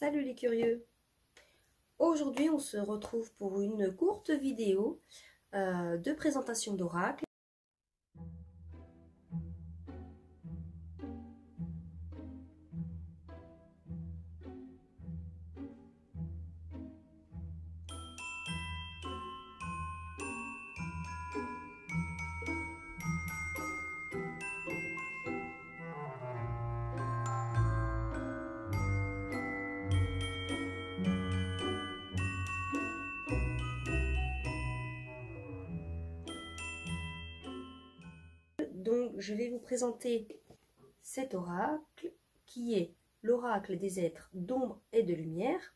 Salut les curieux! Aujourd'hui, on se retrouve pour une courte vidéo de présentation d'oracle. Donc, je vais vous présenter cet oracle qui est l'oracle des êtres d'ombre et de lumière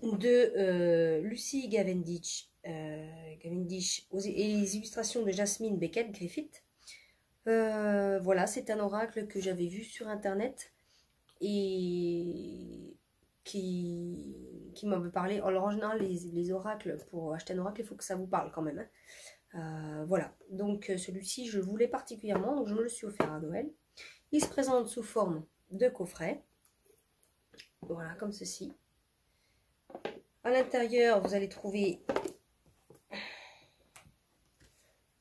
de Lucy Cavendish, et les illustrations de Jasmine Beckett Griffith. Voilà, c'est un oracle que j'avais vu sur internet et qui m'avait parlé. Alors en général, les oracles, pour acheter un oracle, il faut que ça vous parle quand même, hein. Voilà, donc celui-ci je le voulais particulièrement, donc je me le suis offert à Noël. Il se présente sous forme de coffret, voilà, comme ceci. À l'intérieur, vous allez trouver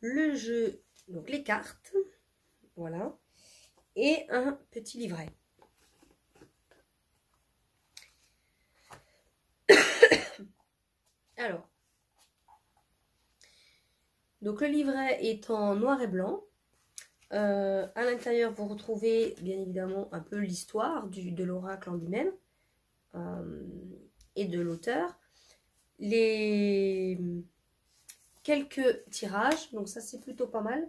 le jeu, donc les cartes, voilà, et un petit livret. Alors, donc le livret est en noir et blanc. À l'intérieur, vous retrouvez bien évidemment un peu l'histoire de l'oracle en lui-même et de l'auteur. Quelques tirages, donc ça c'est plutôt pas mal.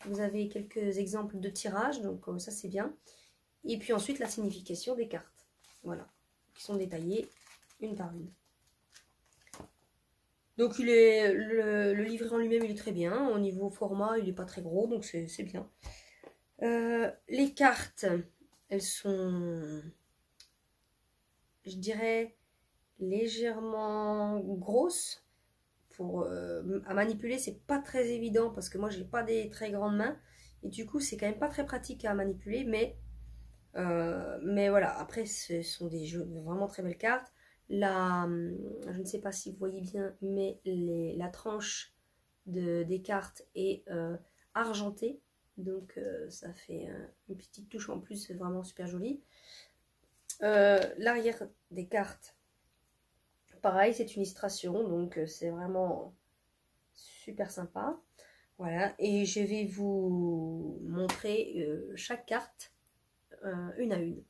Vous avez quelques exemples de tirages, donc ça c'est bien. Et puis ensuite la signification des cartes, voilà, qui sont détaillées une par une. Donc le livret en lui-même il est très bien. Au niveau format il n'est pas très gros, donc c'est bien. Les cartes, elles sont, je dirais, légèrement grosses. À manipuler, c'est pas très évident parce que moi j'ai pas des très grandes mains et du coup c'est quand même pas très pratique à manipuler, mais voilà, après ce sont des jeux vraiment très belles cartes. Je ne sais pas si vous voyez bien, mais la tranche des cartes est argentée, donc ça fait une petite touche en plus, c'est vraiment super joli. L'arrière des cartes, pareil, c'est une illustration, donc c'est vraiment super sympa. Voilà, et je vais vous montrer chaque carte une à une.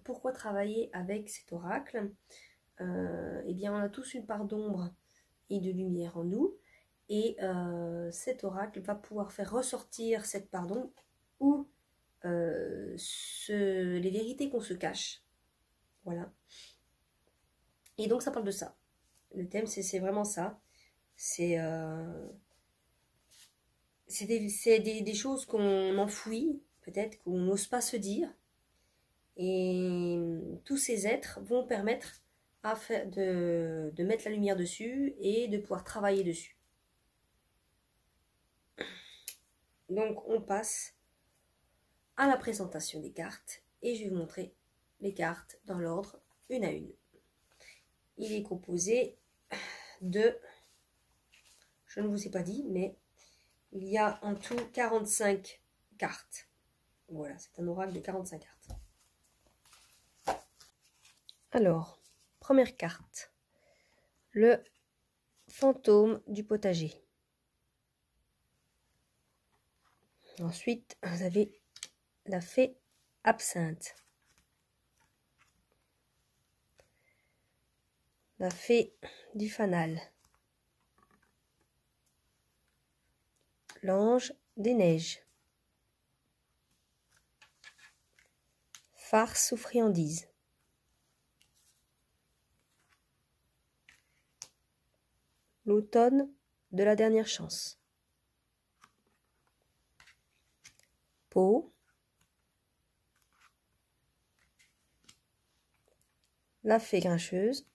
Pourquoi travailler avec cet oracle? Eh bien, on a tous une part d'ombre et de lumière en nous, et cet oracle va pouvoir faire ressortir cette part d'ombre ou les vérités qu'on se cache. Voilà. Et donc ça parle de ça. Le thème, c'est vraiment ça. C'est des choses qu'on enfouit, peut-être qu'on n'ose pas se dire. Et tous ces êtres vont permettre de mettre la lumière dessus et de pouvoir travailler dessus. Donc on passe à la présentation des cartes et je vais vous montrer les cartes dans l'ordre une à une. Il est composé de, je ne vous ai pas dit, mais il y a en tout 45 cartes. Voilà, c'est un oracle de 45 cartes. Alors, première carte, le fantôme du potager. Ensuite, vous avez la fée absinthe, la fée du fanal, l'ange des neiges, farce ou friandise, l'automne de la dernière chance, peau, la fée grincheuse,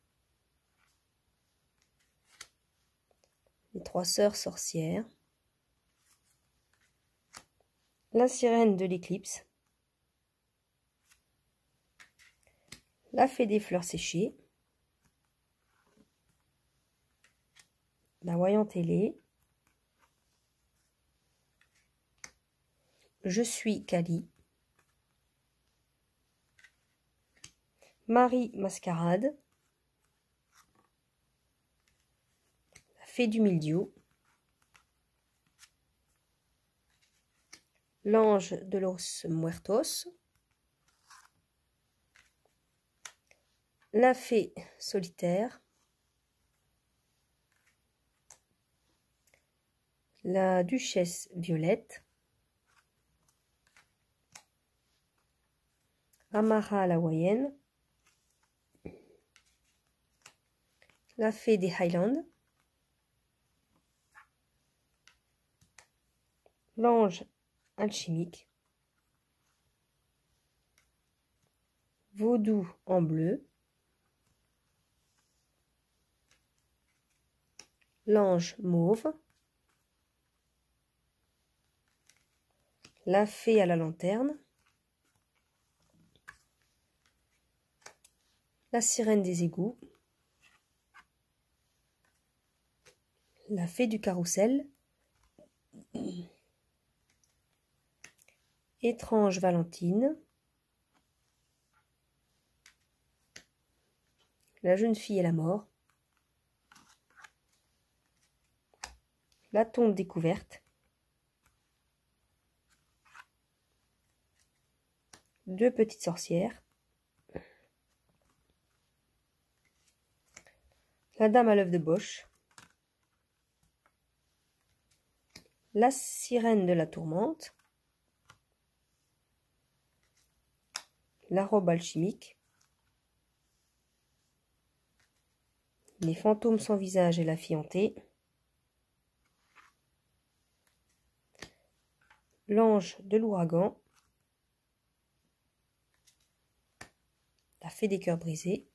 les trois sœurs sorcières, la sirène de l'éclipse, La fée des fleurs séchées. La voyante ailée. Je suis Kali. Marie Mascarade. La fée du mildiou. L'ange de los muertos. La fée solitaire. La duchesse Violette. Amara la hawaïenne. La fée des Highlands. L'ange alchimique. Vaudou en bleu. L'ange mauve. La fée à la lanterne. La sirène des égouts. La fée du carrousel. Étrange Valentine. La jeune fille et la mort. La tombe découverte. Deux petites sorcières. La dame à l'œuf de Bosch. La sirène de la tourmente. La robe alchimique. Les fantômes sans visage et la fille hantée. L'ange de l'ouragan. La fée des cœurs brisés.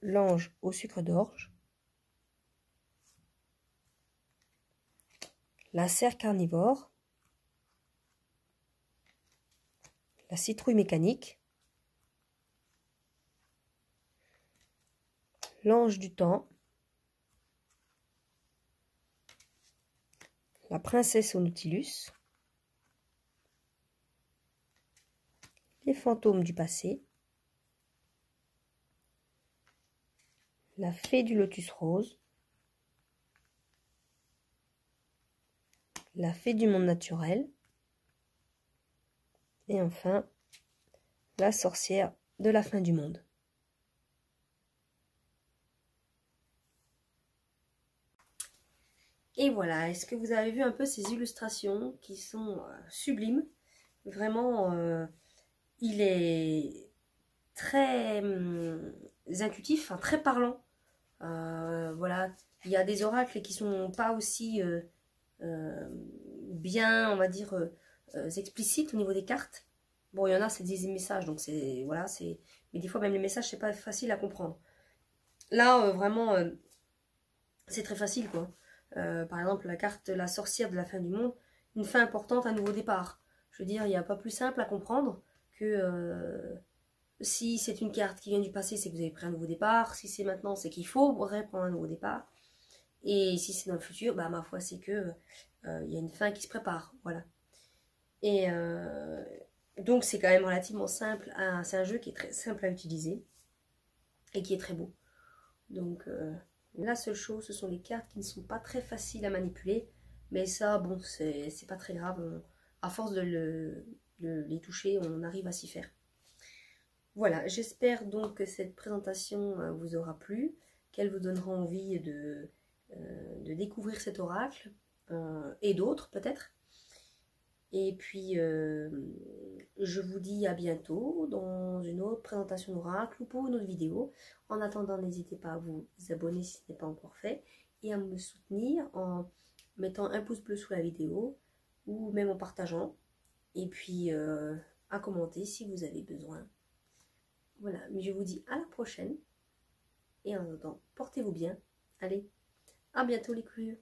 L'ange au sucre d'orge. La cerf carnivore. La citrouille mécanique. L'ange du temps. La princesse au Nautilus. Les fantômes du passé. La fée du lotus rose. La fée du monde naturel. Et enfin, la sorcière de la fin du monde. Et voilà, est-ce que vous avez vu un peu ces illustrations qui sont sublimes? Vraiment, il est très intuitif, enfin, très parlant. Voilà, il y a des oracles qui sont pas aussi bien, on va dire, explicites au niveau des cartes. Bon, il y en a, c'est des messages, donc c'est, voilà, c'est, mais des fois, même les messages, c'est pas facile à comprendre. Là, vraiment, c'est très facile, quoi. Par exemple, la carte la sorcière de la fin du monde, une fin importante, un nouveau départ. Je veux dire, il n'y a pas plus simple à comprendre que si c'est une carte qui vient du passé, c'est que vous avez pris un nouveau départ. Si c'est maintenant, c'est qu'il faut prendre un nouveau départ. Et si c'est dans le futur, bah ma foi, c'est que il y a une fin qui se prépare. Voilà. Et donc, c'est quand même relativement simple. C'est un jeu qui est très simple à utiliser et qui est très beau. Donc, la seule chose, ce sont les cartes qui ne sont pas très faciles à manipuler. Mais ça, bon, c'est pas très grave. À force de les toucher, on arrive à s'y faire. Voilà, j'espère donc que cette présentation vous aura plu, qu'elle vous donnera envie de découvrir cet oracle et d'autres peut-être. Et puis, je vous dis à bientôt dans une autre présentation d'oracle ou pour une autre vidéo. En attendant, n'hésitez pas à vous abonner si ce n'est pas encore fait et à me soutenir en mettant un pouce bleu sous la vidéo ou même en partageant. Et puis, à commenter si vous avez besoin. Voilà, mais je vous dis à la prochaine. Et en attendant, portez-vous bien. Allez, à bientôt les curieux.